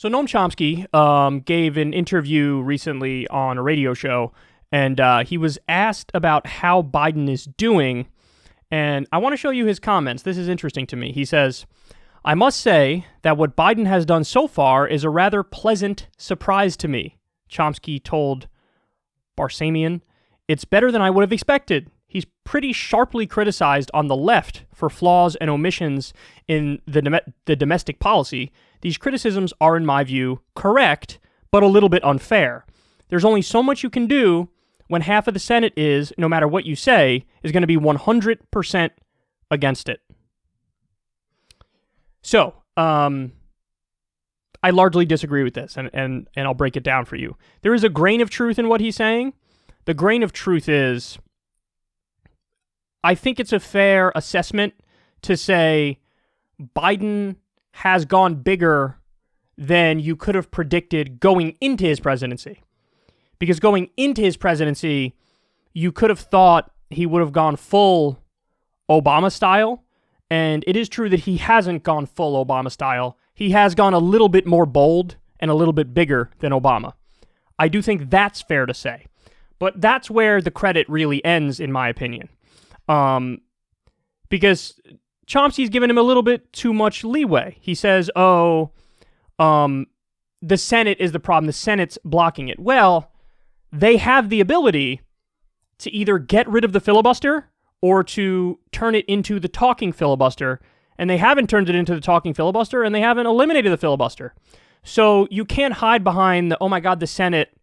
So Noam Chomsky gave an interview recently on a radio show, and he was asked about how Biden is doing, and I want to show you his comments. This is interesting to me. He says, "I must say that what Biden has done so far is a rather pleasant surprise to me," Chomsky told Barsamian. "It's better than I would have expected. He's pretty sharply criticized on the left for flaws and omissions in the domestic policy. These criticisms are, in my view, correct, but a little bit unfair. There's only so much you can do when half of the Senate is, no matter what you say, is going to be 100% against it." So, I largely disagree with this, and I'll break it down for you. There is a grain of truth in what he's saying. The grain of truth is, I think it's a fair assessment to say Biden has gone bigger than you could have predicted going into his presidency. Because going into his presidency, you could have thought he would have gone full Obama style, and it is true that he hasn't gone full Obama style. He has gone a little bit more bold and a little bit bigger than Obama. I do think that's fair to say. But that's where the credit really ends, in my opinion. Because Chomsky's given him a little bit too much leeway. He says, the Senate is the problem. The Senate's blocking it. Well, they have the ability to either get rid of the filibuster or to turn it into the talking filibuster. And they haven't turned it into the talking filibuster, and they haven't eliminated the filibuster. So you can't hide behind the, oh my God, the Senate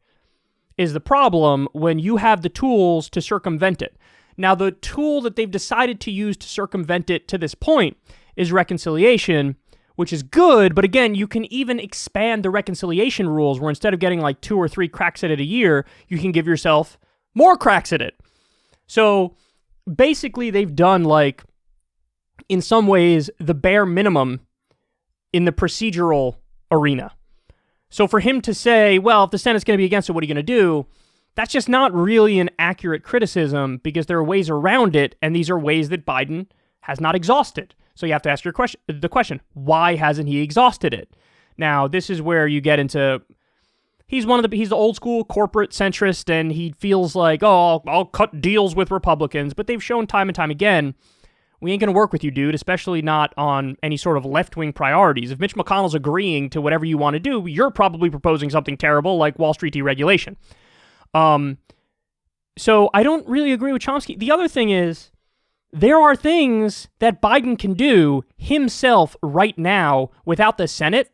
is the problem when you have the tools to circumvent it. Now, the tool that they've decided to use to circumvent it to this point is reconciliation, which is good, but again, you can even expand the reconciliation rules where instead of getting like 2 or 3 cracks at it a year, you can give yourself more cracks at it. So basically, they've done like, in some ways, the bare minimum in the procedural arena. So for him to say, well, if the Senate's going to be against it, what are you going to do? That's just not really an accurate criticism because there are ways around it, and these are ways that Biden has not exhausted. So you have to ask the question, why hasn't he exhausted it? Now, this is where you get into, he's the old school corporate centrist, and he feels like, oh, I'll cut deals with Republicans, but they've shown time and time again, we ain't going to work with you, dude, especially not on any sort of left-wing priorities. If Mitch McConnell's agreeing to whatever you want to do, you're probably proposing something terrible like Wall Street deregulation. So I don't really agree with Chomsky. The other thing is, there are things that Biden can do himself right now without the Senate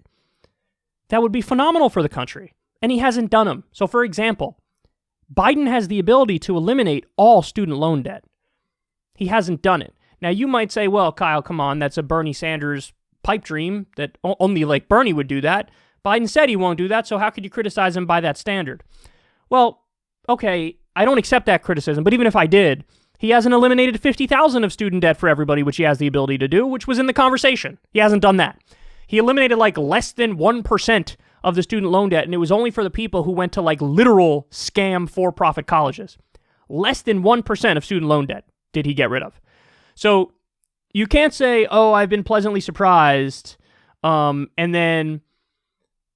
that would be phenomenal for the country, and he hasn't done them. So for example, Biden has the ability to eliminate all student loan debt. He hasn't done it. Now you might say, well, Kyle, come on, that's a Bernie Sanders pipe dream that only like Bernie would do that. Biden said he won't do that, so how could you criticize him by that standard? Well, okay, I don't accept that criticism, but even if I did, he hasn't eliminated $50,000 of student debt for everybody, which he has the ability to do, which was in the conversation. He hasn't done that. He eliminated like less than 1% of the student loan debt, and it was only for the people who went to like literal scam for-profit colleges. Less than 1% of student loan debt did he get rid of. So you can't say, oh, I've been pleasantly surprised, and then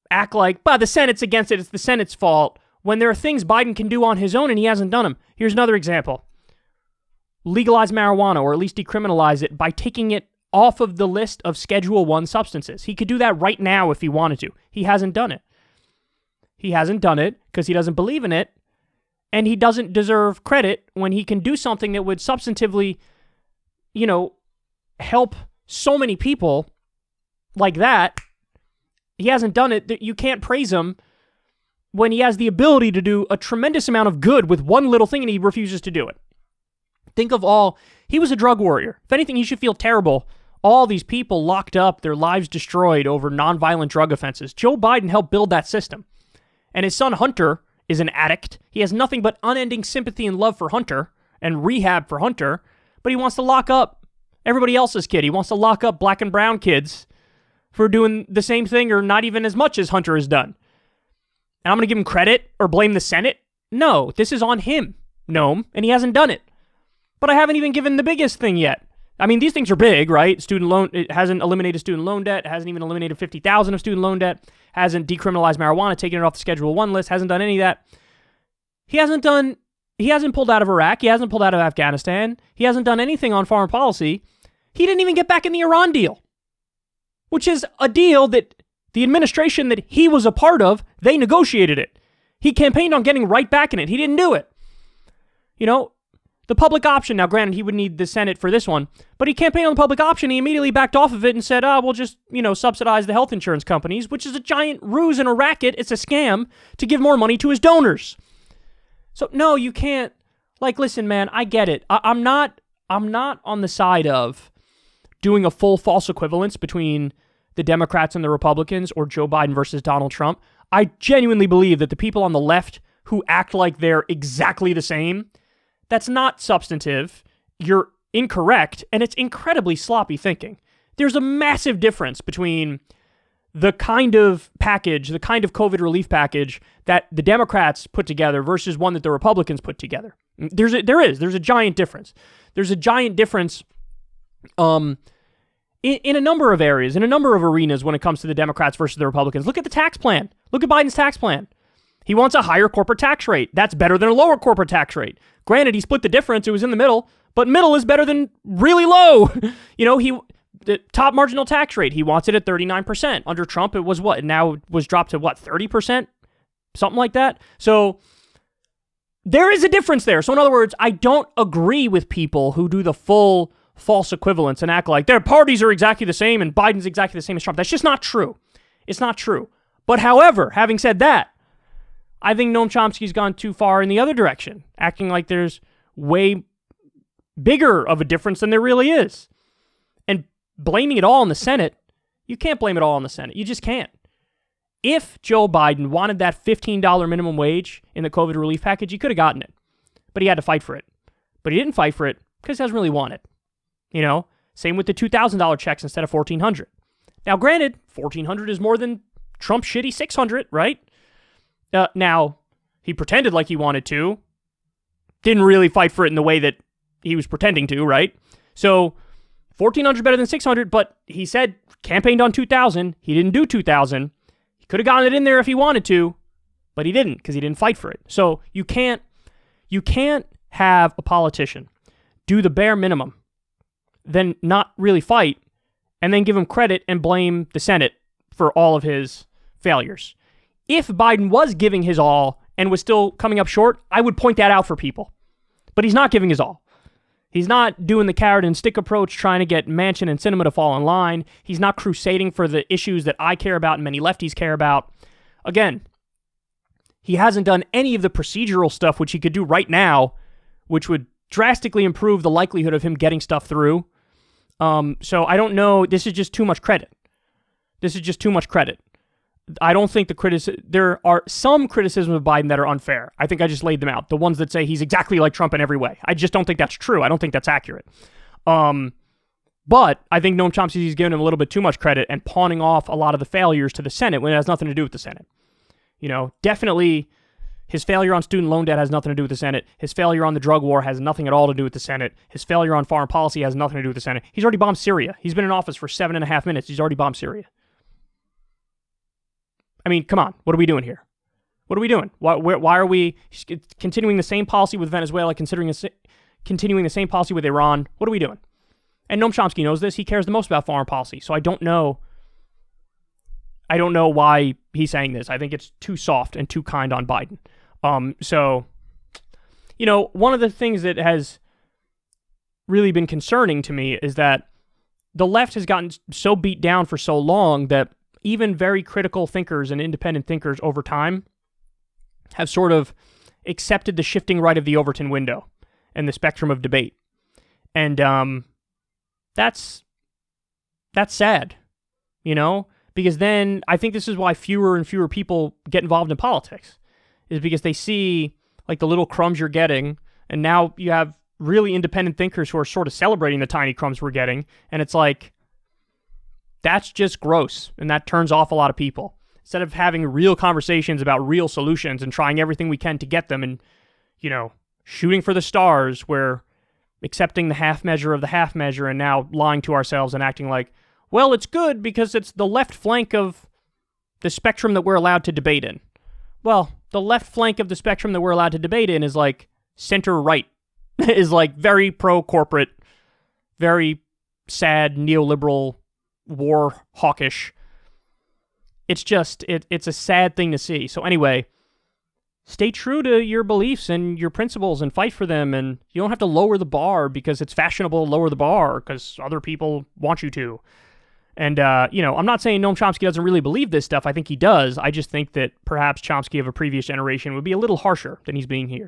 act like, the Senate's against it, it's the Senate's fault, when there are things Biden can do on his own and he hasn't done them. Here's another example. Legalize marijuana, or at least decriminalize it, by taking it off of the list of Schedule I substances. He could do that right now if he wanted to. He hasn't done it. He hasn't done it because he doesn't believe in it, and he doesn't deserve credit when he can do something that would substantively, help so many people like that. He hasn't done it. You can't praise him when he has the ability to do a tremendous amount of good with one little thing and he refuses to do it. Think of he was a drug warrior. If anything, he should feel terrible. All these people locked up, their lives destroyed over nonviolent drug offenses. Joe Biden helped build that system. And his son Hunter is an addict. He has nothing but unending sympathy and love for Hunter and rehab for Hunter, but he wants to lock up everybody else's kid. He wants to lock up black and brown kids for doing the same thing or not even as much as Hunter has done. And I'm going to give him credit or blame the Senate? No, this is on him, Noam, and he hasn't done it. But I haven't even given the biggest thing yet. I mean, these things are big, right? Student loan, it hasn't eliminated student loan debt. It hasn't even eliminated $50,000 of student loan debt. hasn't decriminalized marijuana, taken it off the Schedule 1 list, hasn't done any of that. He hasn't pulled out of Iraq. He hasn't pulled out of Afghanistan. He hasn't done anything on foreign policy. He didn't even get back in the Iran deal, which is a deal that the administration that he was a part of, they negotiated it. He campaigned on getting right back in it. He didn't do it. The public option, now granted, he would need the Senate for this one, but he campaigned on the public option. He immediately backed off of it and said, we'll just, subsidize the health insurance companies, which is a giant ruse and a racket. It's a scam to give more money to his donors. So, no, you can't. Listen, man, I get it. I'm not on the side of doing a full false equivalence between the Democrats and the Republicans or Joe Biden versus Donald Trump. I genuinely believe that the people on the left who act like they're exactly the same, that's not substantive. You're incorrect, and it's incredibly sloppy thinking. There's a massive difference between the kind of package, the kind of COVID relief package that the Democrats put together versus one that the Republicans put together. There's a giant difference. There's a giant difference in a number of areas, in a number of arenas when it comes to the Democrats versus the Republicans. Look at the tax plan. Look at Biden's tax plan. He wants a higher corporate tax rate. That's better than a lower corporate tax rate. Granted, he split the difference. It was in the middle, but middle is better than really low. The top marginal tax rate, he wants it at 39%. Under Trump, it was what? Now it was dropped to 30%? Something like that. So there is a difference there. So in other words, I don't agree with people who do the full false equivalence and act like their parties are exactly the same and Biden's exactly the same as Trump. That's just not true. It's not true. But however, having said that, I think Noam Chomsky's gone too far in the other direction, acting like there's way bigger of a difference than there really is. And blaming it all on the Senate, you can't blame it all on the Senate. You just can't. If Joe Biden wanted that $15 minimum wage in the COVID relief package, he could have gotten it. But he had to fight for it. But he didn't fight for it because he doesn't really want it. Same with the $2,000 checks instead of $1,400. Now, granted, $1,400 is more than Trump's shitty $600, right? Now, he pretended like he wanted to. Didn't really fight for it in the way that he was pretending to, right? So, $1,400 better than $600, but he said campaigned on $2,000. He didn't do $2,000. He could have gotten it in there if he wanted to, but he didn't because he didn't fight for it. So, you can't have a politician do the bare minimum, then not really fight, and then give him credit and blame the Senate for all of his failures. If Biden was giving his all and was still coming up short, I would point that out for people. But he's not giving his all. He's not doing the carrot and stick approach trying to get Manchin and Sinema to fall in line. He's not crusading for the issues that I care about and many lefties care about. Again, he hasn't done any of the procedural stuff which he could do right now, which would drastically improve the likelihood of him getting stuff through. So I don't know. This is just too much credit. I don't think there are some criticisms of Biden that are unfair. I think I just laid them out. The ones that say he's exactly like Trump in every way. I just don't think that's true. I don't think that's accurate. But I think Noam Chomsky's given him a little bit too much credit and pawning off a lot of the failures to the Senate when it has nothing to do with the Senate. Definitely his failure on student loan debt has nothing to do with the Senate. His failure on the drug war has nothing at all to do with the Senate. His failure on foreign policy has nothing to do with the Senate. He's already bombed Syria. He's been in office for 7.5 minutes. He's already bombed Syria. I mean, come on. What are we doing here? What are we doing? Why are we continuing the same policy with Venezuela, continuing the same policy with Iran? What are we doing? And Noam Chomsky knows this. He cares the most about foreign policy. So I don't know why he's saying this. I think it's too soft and too kind on Biden. One of the things that has really been concerning to me is that the left has gotten so beat down for so long that even very critical thinkers and independent thinkers over time have sort of accepted the shifting right of the Overton window and the spectrum of debate. And that's sad, because then I think this is why fewer and fewer people get involved in politics, is because they see like the little crumbs you're getting, and now you have really independent thinkers who are sort of celebrating the tiny crumbs we're getting, and it's like, that's just gross, and that turns off a lot of people. Instead of having real conversations about real solutions and trying everything we can to get them and, shooting for the stars, we're accepting the half measure of the half measure and now lying to ourselves and acting like, well, it's good because it's the left flank of the spectrum that we're allowed to debate in. Well, the left flank of the spectrum that we're allowed to debate in is like center-right, is like very pro-corporate, very sad, neoliberal, war hawkish. It's just, it's a sad thing to see. So anyway, stay true to your beliefs and your principles and fight for them, and you don't have to lower the bar because it's fashionable to lower the bar because other people want you to. And, I'm not saying Noam Chomsky doesn't really believe this stuff. I think he does. I just think that perhaps Chomsky of a previous generation would be a little harsher than he's being here.